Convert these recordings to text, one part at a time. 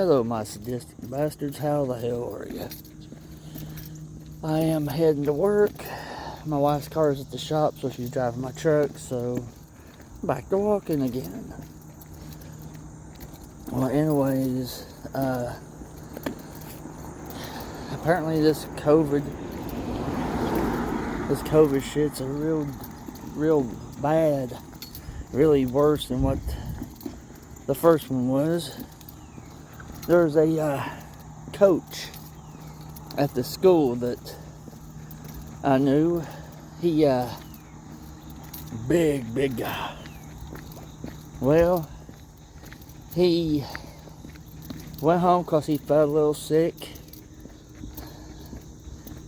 Hello, my sadistic bastards. How the hell are you? I am heading to work. My wife's car is at the shop, so she's driving my truck, so I'm back to walking again. Well, anyways, apparently this COVID shit's a real bad, really worse than what the first one was. There's a coach at the school that I knew. He big guy. Well, he went home because he felt a little sick.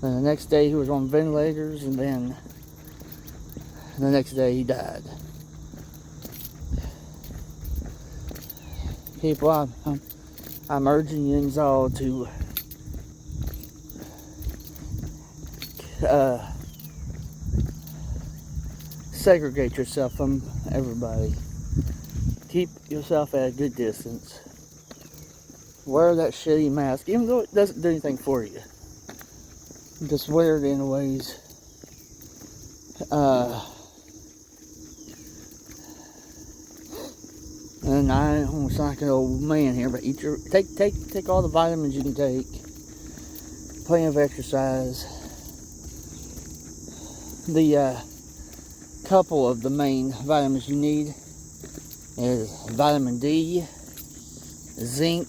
Then the next day he was on ventilators, and then the next day he died. People, I'm urging you all to segregate yourself from everybody. Keep yourself at a good distance. Wear that shitty mask, even though it doesn't do anything for you. Just wear it anyways. And I don't sound like an old man here, but take all the vitamins you can take. Plenty of exercise. The couple of the main vitamins you need is vitamin D, zinc,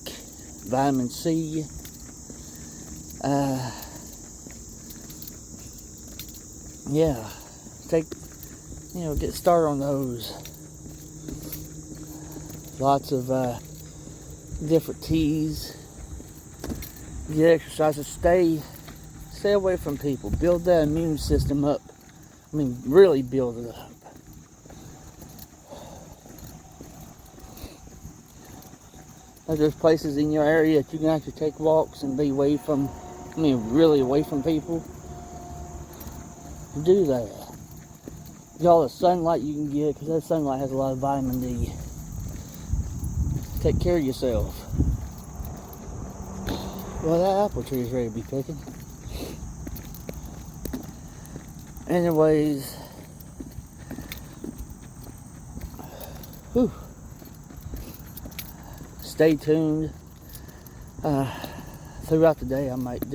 vitamin C, yeah, get started on those. Lots of different teas. Get exercises. Stay away from people. Build that immune system up. I mean, really build it up. There's places in your area that you can actually take walks and be away from, really away from people. Do that. Get all the sunlight you can get, because that sunlight has a lot of vitamin D. Take care of yourself. Well, that apple tree is ready to be picking. Anyways, stay tuned. Throughout the day, I might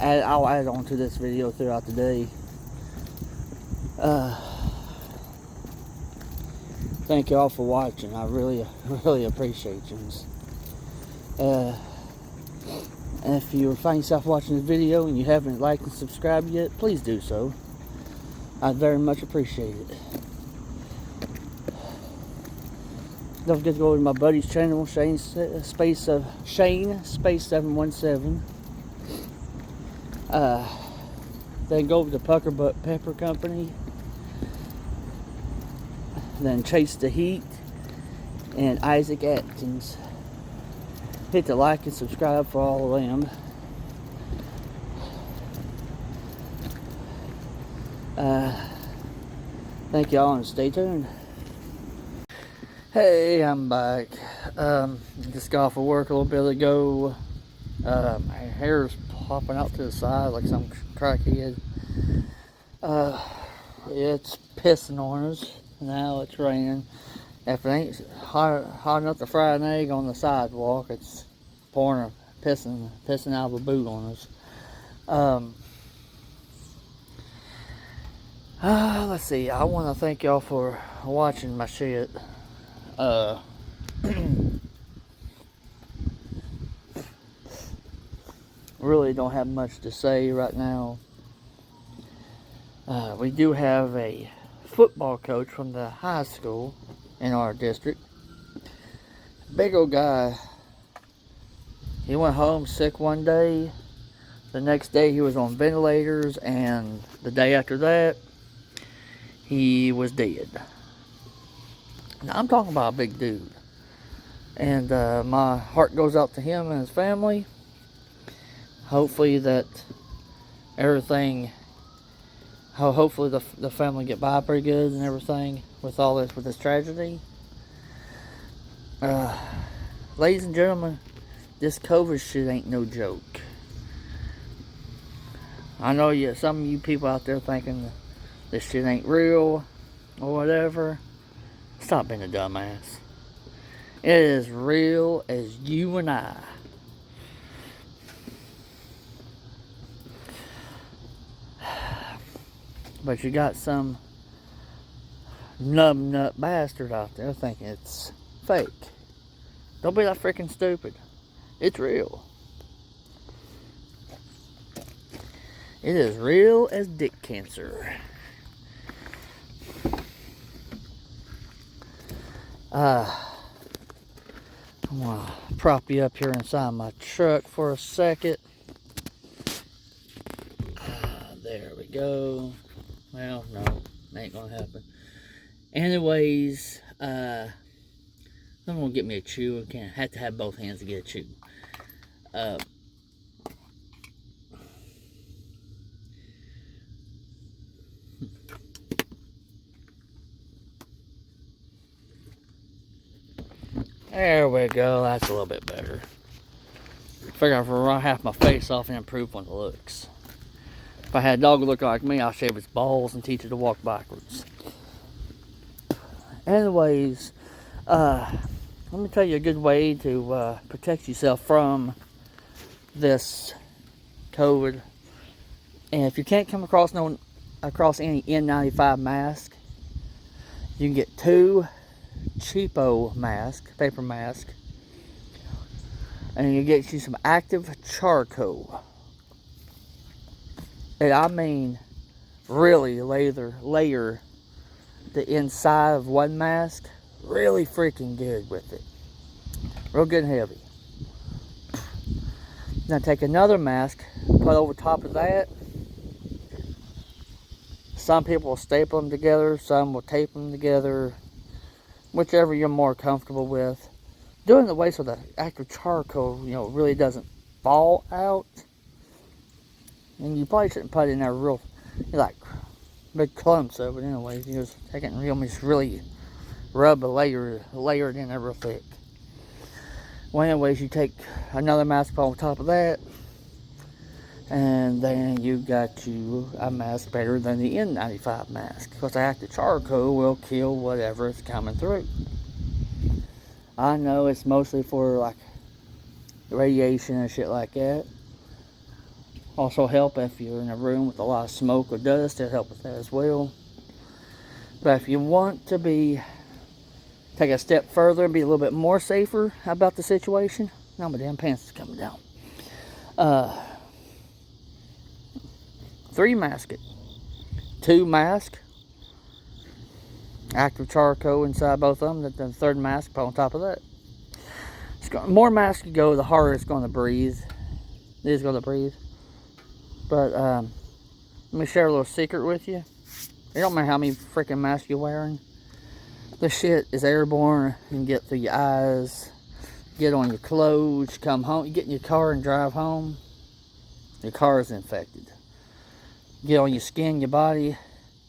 I'll add on to this video throughout the day. Thank you all for watching. I really appreciate you. If you find yourself watching this video and you haven't liked and subscribed yet, please do so. I'd very much appreciate it. Don't forget to go over to my buddy's channel, Shane Space 717. Then go over to Pucker Butt Pepper Company. Then Chase the Heat and Isaac Atkins. Hit the like and subscribe for all of them. Thank y'all and stay tuned. Hey, I'm back. Just got off of work a little bit ago. My hair's popping out to the side like some crackhead. It's pissing on us. Now it's raining. If it ain't hot enough to fry an egg on the sidewalk, it's pissing out of a boot on us. Let's see. I want to thank y'all for watching my shit. Really don't have much to say right now. We do have a football coach from the high school in our district. Big old guy. He went home sick one day. The next day he was on ventilators, and the day after that he was dead. Now I'm talking about a big dude, and my heart goes out to him and his family. Hopefully that everything, hopefully the family get by pretty good and everything with all this, with this tragedy. ladies and gentlemen, this COVID shit ain't no joke. I know some of you people out there thinking this shit ain't real or whatever. Stop being a dumbass. It is real as you and I. But you got some numbnut bastard out there thinking it's fake. Don't be that freaking stupid. It's real. It is real as dick cancer. I'm gonna prop you up here inside my truck for a second. There we go. Well, no, ain't gonna happen. Anyways, I'm gonna get me a chew. I can't have to have both hands to get a chew. There we go. That's a little bit better. Figure if I run half my face off and improve on the looks. If I had a dog look like me, I'll shave its balls and teach it to walk backwards. Anyways, let me tell you a good way to protect yourself from this COVID. And if you can't come across any N95 mask, you can get 2 cheapo masks, paper masks, and you get you some active charcoal. And I mean, really layer the inside of one mask really freaking good with it. Real good and heavy. Now take another mask, put over top of that. Some people will staple them together, some will tape them together, whichever you're more comfortable with. Doing the way so the active charcoal, really doesn't fall out. And you probably shouldn't put it in there real, like, big clumps of it anyways. You just take it and just really rub a layer it in there real thick. Well, anyways, you take another mask on top of that, and then you got you a mask better than the N95 mask, because the active charcoal will kill whatever is coming through. I know it's mostly for like radiation and shit like that. Also help if you're in a room with a lot of smoke or dust, it'll help with that as well. But if you want to take a step further and be a little bit more safer about the situation. Now my damn pants is coming down. 3 mask it. 2 mask. Active charcoal inside both of them. Then the 3rd mask put on top of that. More masks you go, the harder it's going to breathe. It is going to breathe. But let me share a little secret with you. It don't matter how many freaking masks you're wearing. This shit is airborne. You can get through your eyes, get on your clothes, come home, you get in your car and drive home. Your car is infected. Get on your skin, your body,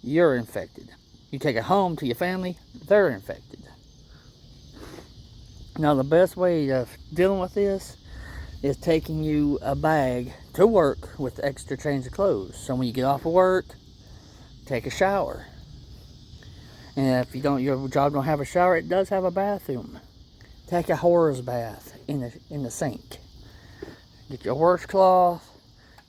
you're infected. You take it home to your family, they're infected. Now the best way of dealing with this is taking you a bag to work with extra change of clothes. So when you get off of work, take a shower. And if your job don't have a shower, it does have a bathroom. Take a horse bath in the sink. Get your washcloth,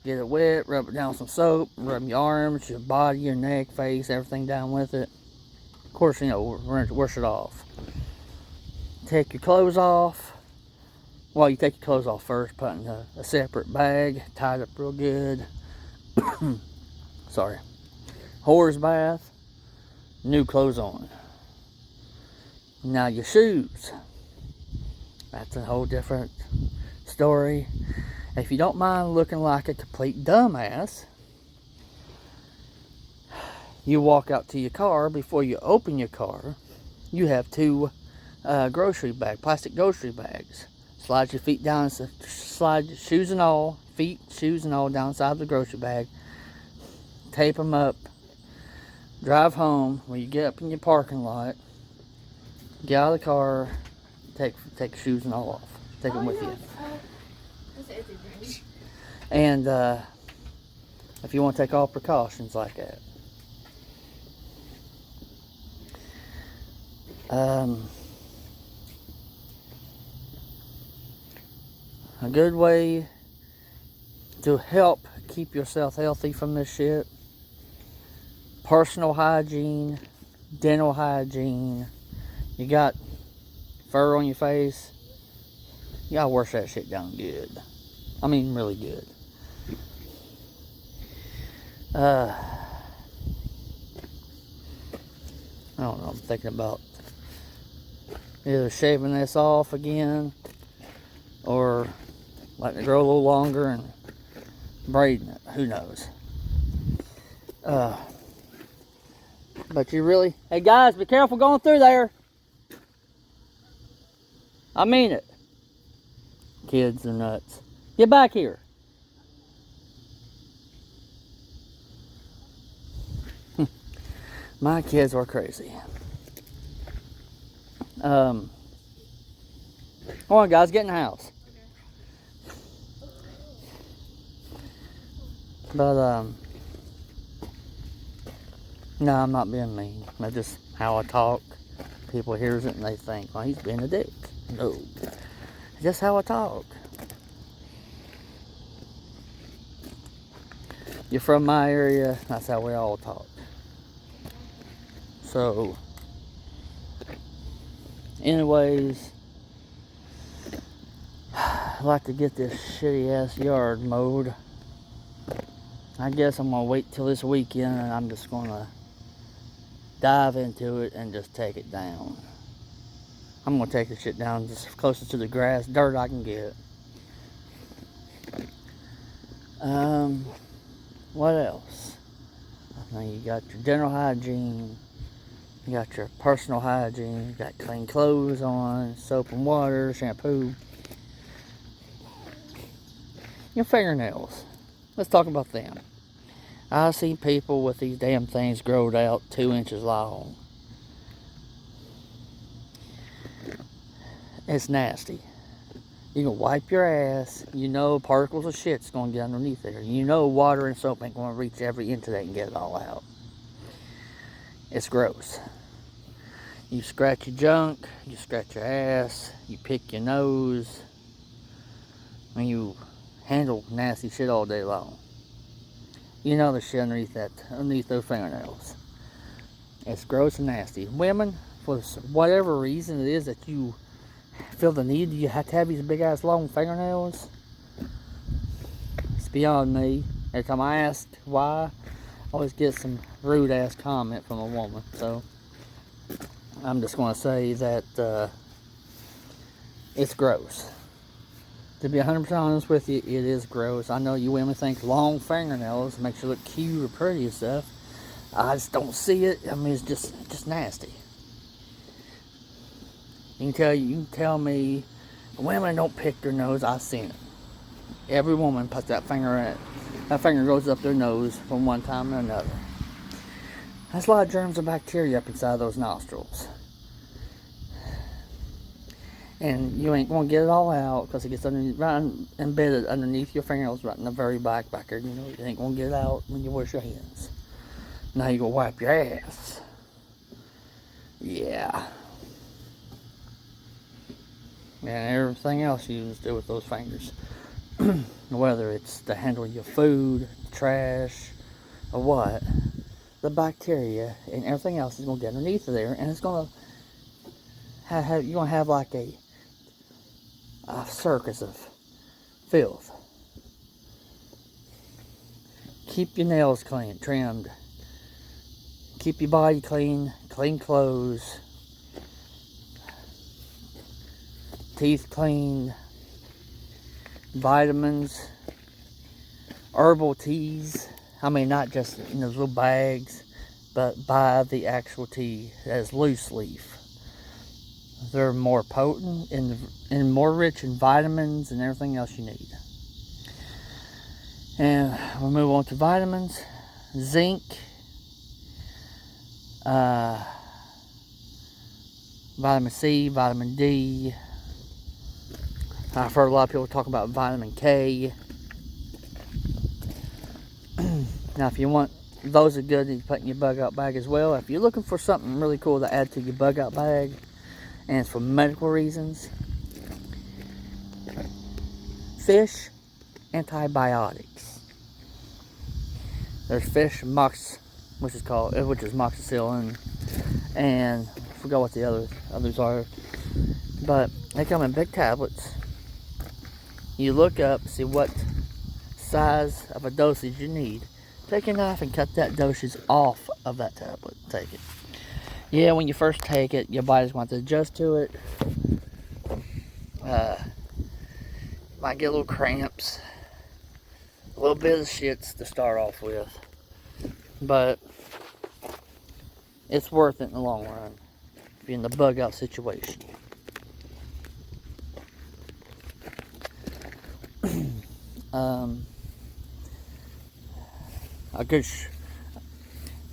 get it wet, rub it down with some soap, rub your arms, your body, your neck, face, everything down with it. Of course, wash it off. Take your clothes off. Well, you take your clothes off first, put in a separate bag, tie it up real good. Sorry. Horse bath. New clothes on. Now your shoes. That's a whole different story. If you don't mind looking like a complete dumbass, you walk out to your car. Before you open your car, you have 2 plastic grocery bags. Slide your feet down, slide your shoes and all down inside the grocery bag. Tape them up. Drive home. When you get up in your parking lot, get out of the car, take your shoes and all off. Take them with you. It's And if you want to take all precautions like that. A good way to help keep yourself healthy from this shit: personal hygiene, dental hygiene. You got fur on your face, you gotta wash that shit down good. I mean, really good. I don't know, I'm thinking about either shaving this off again or letting it grow a little longer and braiding it. Who knows? But you really... Hey guys, be careful going through there. I mean it. Kids are nuts. Get back here. My kids are crazy. Come on guys, get in the house. But no, I'm not being mean. That's just how I talk. People hears it and they think, well, he's being a dick. No, it's just how I talk. You're from my area, that's how we all talk. So, anyways, I'd like to get this shitty ass yard mowed. I guess I'm gonna wait till this weekend and I'm just gonna dive into it and just take it down. I'm gonna take the shit down just closest to the grass, dirt I can get. What else? Now you got your dental hygiene, you got your personal hygiene, you got clean clothes on, soap and water, shampoo. Your fingernails. Let's talk about them. I've seen people with these damn things growed out 2 inches long. It's nasty. You can wipe your ass. You know particles of shit's going to get underneath there. You know water and soap ain't going to reach every inch of that and get it all out. It's gross. You scratch your junk. You scratch your ass. You pick your nose. And you handle nasty shit all day long. You know the shit underneath those fingernails. It's gross and nasty. Women, for whatever reason it is that you feel the need, you have to have these big ass long fingernails. It's beyond me. Every time I ask why, I always get some rude ass comment from a woman. So I'm just going to say that it's gross. To be 100% honest with you, it is gross. I know you women think long fingernails makes you look cute or pretty and stuff. I just don't see it. I mean, it's just nasty. You can tell me, women don't pick their nose. I've seen it. Every woman puts that finger in it. That finger goes up their nose from one time to another. That's a lot of germs and bacteria up inside those nostrils. And you ain't going to get it all out because it gets right embedded underneath your fingernails right in the very back there. You know, you ain't going to get it out when you wash your hands. Now you go wipe your ass. Yeah. And everything else you do with those fingers. Whether it's to handle your food, trash, or what, the bacteria and everything else is going to get underneath of there, and it's going to you're going to have like a circus of filth. Keep your nails clean, trimmed. Keep your body clean, clean clothes. Teeth clean. Vitamins. Herbal teas. I mean, not just in those little bags, but buy the actual tea as loose leaf. They're more potent and more rich in vitamins and everything else you need. And we'll move on to vitamins. Zinc. Vitamin C, vitamin D, I've heard a lot of people talk about vitamin K. Now, if you want, those are good to put in your bug out bag as well. If you're looking for something really cool to add to your bug out bag, and it's for medical reasons, fish antibiotics. There's fish which is moxicillin, and I forgot what the others are, but they come in big tablets. You look up, see what size of a dosage you need. Take a knife and cut that dosage off of that tablet. Take it. Yeah, when you first take it, your body's going to adjust to it. Might get a little cramps, a little bit of shits to start off with, but it's worth it in the long run if you're in the bug out situation.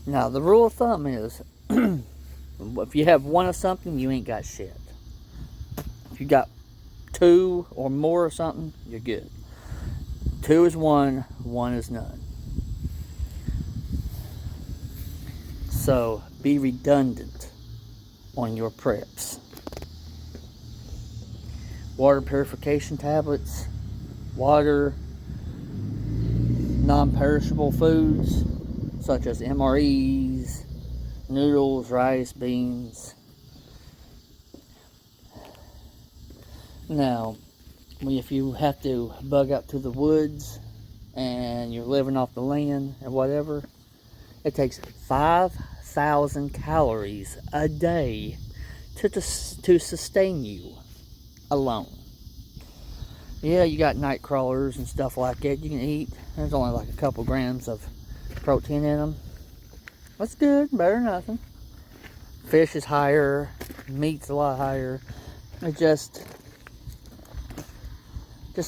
Now the rule of thumb is if you have one of something, you ain't got shit. If you got two or more of something, you're good. Two is one is none. So be redundant on your preps. Water purification tablets, water, non-perishable foods such as MREs, noodles, rice, beans. Now, if you have to bug out to the woods and you're living off the land and whatever, it takes 5,000 calories a day to sustain you alone. Yeah, you got night crawlers and stuff like that you can eat. There's only like a couple grams of protein in them. That's good, better than nothing. Fish is higher, meat's a lot higher. It just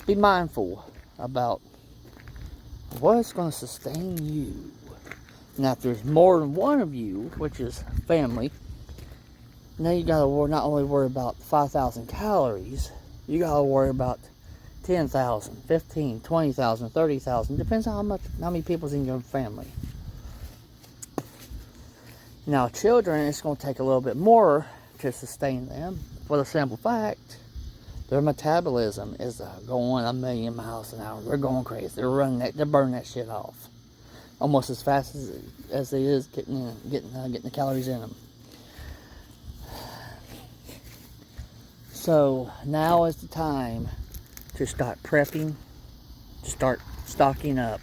be mindful about what's going to sustain you. Now, if there's more than one of you, which is family, now you got to not only worry about 5,000 calories, you got to worry about 10,000, 15, 20,000, 30,000. Depends on how many people's in your family. Now, children, it's going to take a little bit more to sustain them. For the simple fact, their metabolism is going 1,000,000 miles an hour. They're going crazy. They're burning that shit off almost as fast as it is getting the calories in them. So now is the time to start prepping, to start stocking up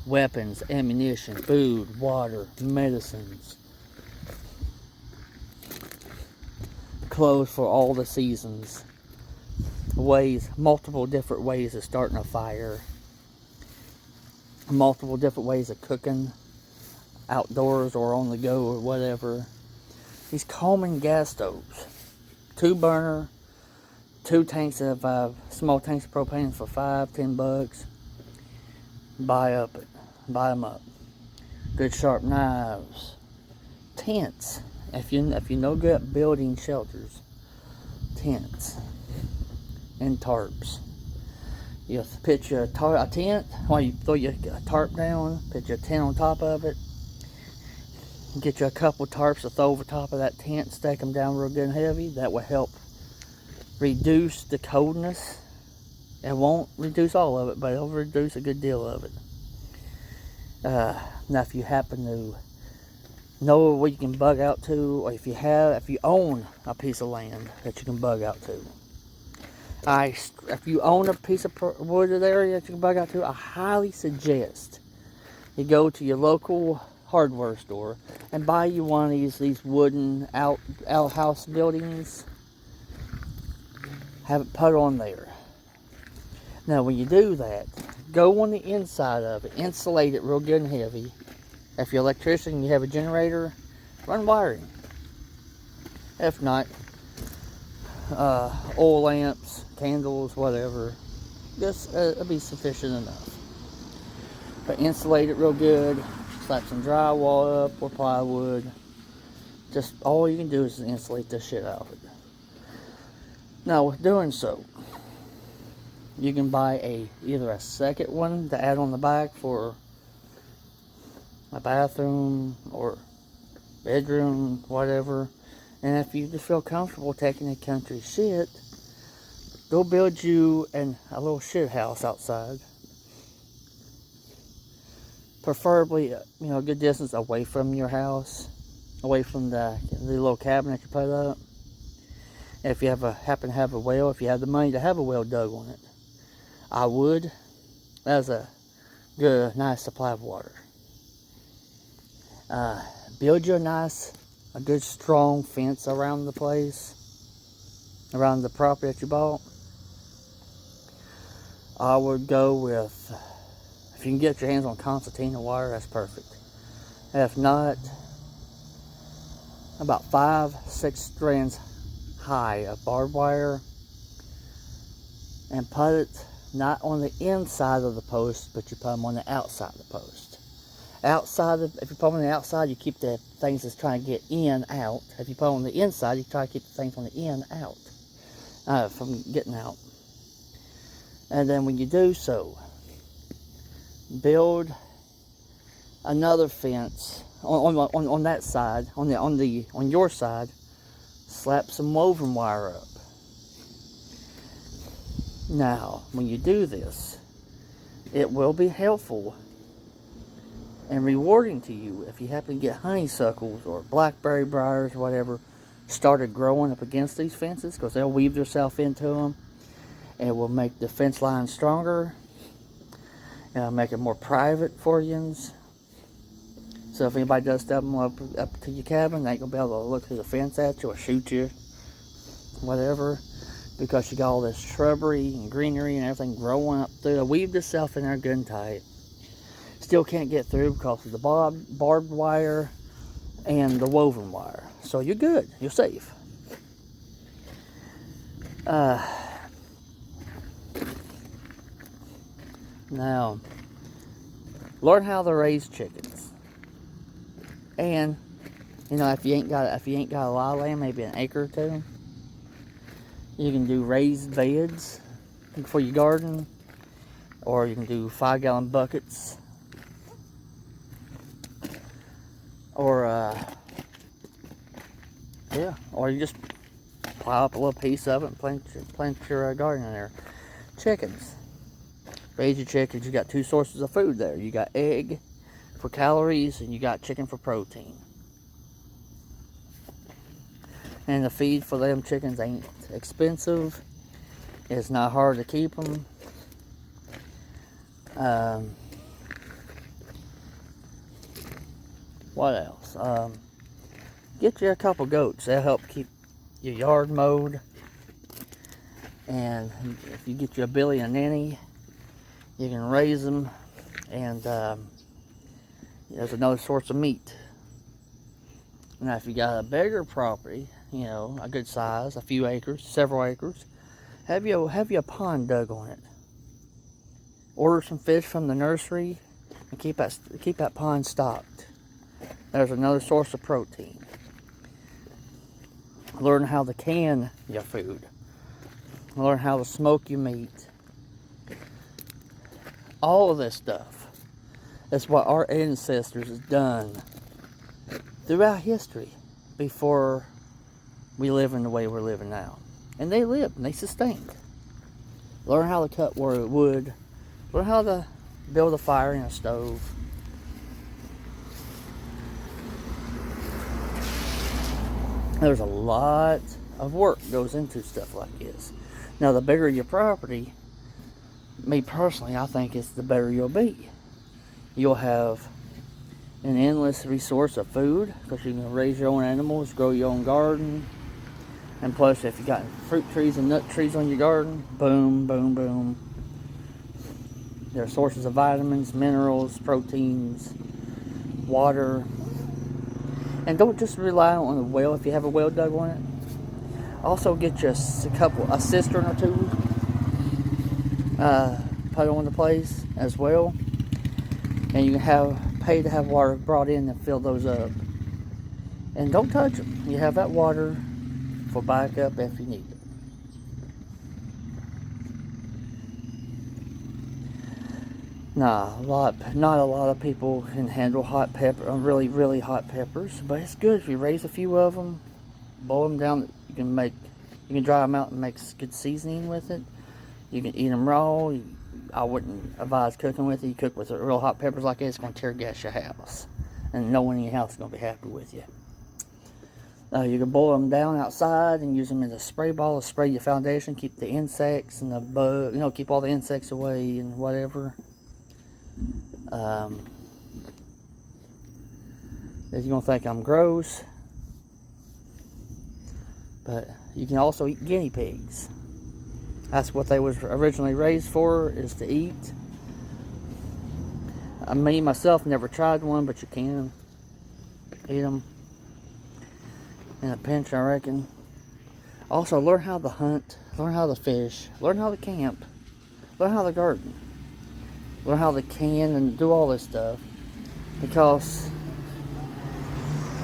weapons, ammunition, food, water, medicines, clothes for all the seasons, multiple different ways of starting a fire, multiple different ways of cooking outdoors or on the go or whatever. These Coleman gas stoves, 2-burner, 2 tanks of small tanks of propane for $5-10. Buy them up. Good sharp knives, tents. If you know good at building shelters, tents and tarps. You pitch a tent while you throw your tarp down. Pitch a tent on top of it. Get you a couple tarps to throw over top of that tent. Stack them down real good and heavy. That will help reduce the coldness. It won't reduce all of it, but it'll reduce a good deal of it. Now, if you happen to know where you can bug out to, or if you own a piece of land that you can bug out to, if you own a piece of wooded area that you can bug out to, I highly suggest you go to your local hardware store and buy you one of these wooden outhouse buildings. Have it put on there. Now, when you do that, go on the inside of it, insulate it real good and heavy. If you're an electrician and you have a generator, run wiring. If not, oil lamps, candles, whatever, just it'll be sufficient enough. But insulate it real good, slap some drywall up or plywood. Just all you can do is insulate this shit out of it. Now, with doing so, You can buy either a second one to add on the back for a bathroom or bedroom, whatever. And if you just feel comfortable taking a country shit, go build you a little shit house outside. Preferably, a good distance away from your house, away from the little cabin that you put up. If you happen to have a well, if you have the money to have a well dug on it, I would. That's a good, nice supply of water. Build you a good strong fence around the place, around the property that you bought. I would go with, if you can get your hands on concertina wire, that's perfect. If not, about 5-6 strands high of barbed wire, and put it not on the inside of the post, but you put them on the outside of the post. If you put them on the outside, you keep the things that's trying to get in out. If you put them on the inside, you try to keep the things on the in out, from getting out. And then when you do so, build another fence on that side, on your side. Slap some woven wire up. Now, when you do this, it will be helpful and rewarding to you if you happen to get honeysuckles or blackberry briars or whatever started growing up against these fences, because they'll weave themselves into them, and it will make the fence line stronger. It'll make it more private for you. So if anybody does step them up to your cabin, they ain't gonna be able to look through the fence at you or shoot you, whatever, because you got all this shrubbery and greenery and everything growing up through. It'll weave itself in there good and tight. Still can't get through because of the barbed wire and the woven wire. So you're good. You're safe. Now, learn how to raise chickens. And if you ain't got a lot of land, maybe an acre or two, you can do raised beds for your garden, or you can do 5-gallon buckets. Or you just plow up a little piece of it and plant your garden in there. Chickens. Raise your chickens. You got 2 sources of food there. You got egg for calories, and you got chicken for protein. And the feed for them chickens ain't expensive. It's not hard to keep them. What else? Get you a couple goats. They'll help keep your yard mowed. And if you get you a billy and nanny, you can raise them. And there's another source of meat. Now, if you got a bigger property, a good size, a few acres, several acres, have you a pond dug on it. Order some fish from the nursery and keep that pond stocked. There's another source of protein. Learn how to can your food. Learn how to smoke your meat. All of this stuff. That's what our ancestors have done throughout history before we live in the way we're living now. And they lived and they sustained. Learn how to cut wood. Learn how to build a fire in a stove. There's a lot of work goes into stuff like this. Now, the bigger your property, me personally, I think it's the better you'll be. You'll have an endless resource of food, because you can raise your own animals, grow your own garden. And plus, if you got fruit trees and nut trees on your garden, boom, boom, boom. There are sources of vitamins, minerals, proteins, water. And don't just rely on the well if you have a well dug on it. Also get you a cistern or two. Put on the place as well. And you can pay to have water brought in and fill those up. And don't touch them. You have that water for backup if you need it. Nah, not a lot of people can handle hot pepper, really, really hot peppers. But it's good if you raise a few of them, boil them down. You can dry them out and make good seasoning with it. You can eat them raw. I wouldn't advise cooking with it. You cook with real hot peppers like that, it's going to tear gas your house. And no one in your house is going to be happy with you. You can boil them down outside and use them as a spray ball to spray your foundation. Keep the insects and the bug, keep all the insects away and whatever. You're going to think I'm gross. But you can also eat guinea pigs. That's what they was originally raised for, is to eat. Me, myself, never tried one, but you can eat them in a pinch, I reckon. Also, learn how to hunt, learn how to fish, learn how to camp, learn how to garden, learn how to can and do all this stuff. Because,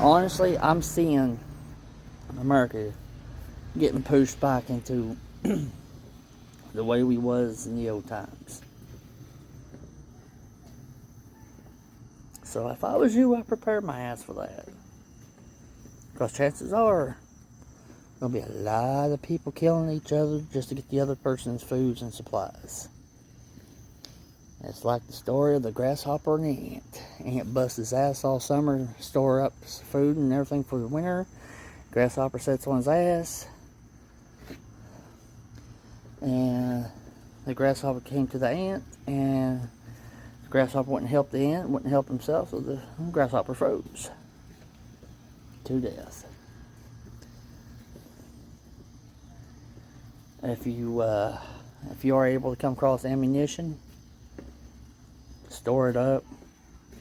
honestly, I'm seeing America getting pushed back into the way we was in the old times. So if I was you, I'd prepare my ass for that. Because chances are, there'll be a lot of people killing each other just to get the other person's foods and supplies. It's like the story of the grasshopper and the ant. Ant busts his ass all summer, store up food and everything for the winter. Grasshopper sits on his ass. And the grasshopper came to the ant, and the grasshopper wouldn't help the ant, wouldn't help himself, so the grasshopper froze to death. If you are able to come across ammunition, store it up.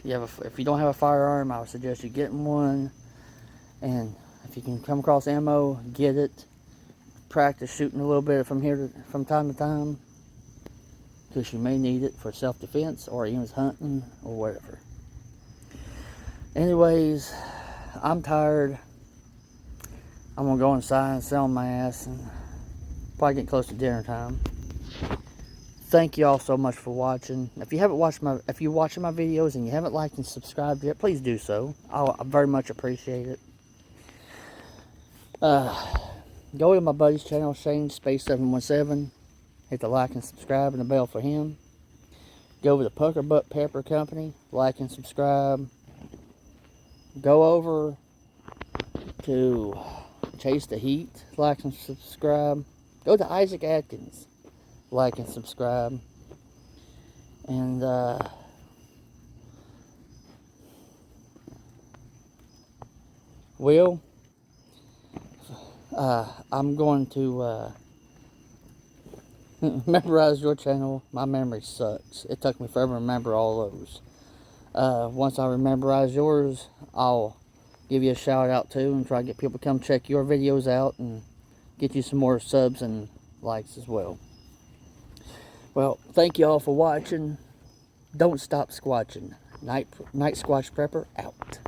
If you don't have a firearm, I would suggest you getting one. And if you can come across ammo, get it. Practice shooting a little bit from time to time, because you may need it for self-defense or even hunting or whatever. Anyways, I'm tired. I'm gonna go inside and sit on my ass and probably get close to dinner time. Thank you all so much for watching. If you're watching my videos and you haven't liked and subscribed yet, please do so. I very much appreciate it. Go to my buddy's channel, Shane Space 717. Hit the like and subscribe and the bell for him. Go over to Pucker Butt Pepper Company, like and subscribe. Go over to Chase the Heat, like and subscribe. Go to Isaac Atkins, like and subscribe. And I'm going to memorize your channel. My memory sucks. It took me forever to remember all those. Once I memorize yours, I'll give you a shout out too and try to get people to come check your videos out and get you some more subs and likes as well. Well, thank you all for watching. Don't stop squatching. Night Squatch Prepper out.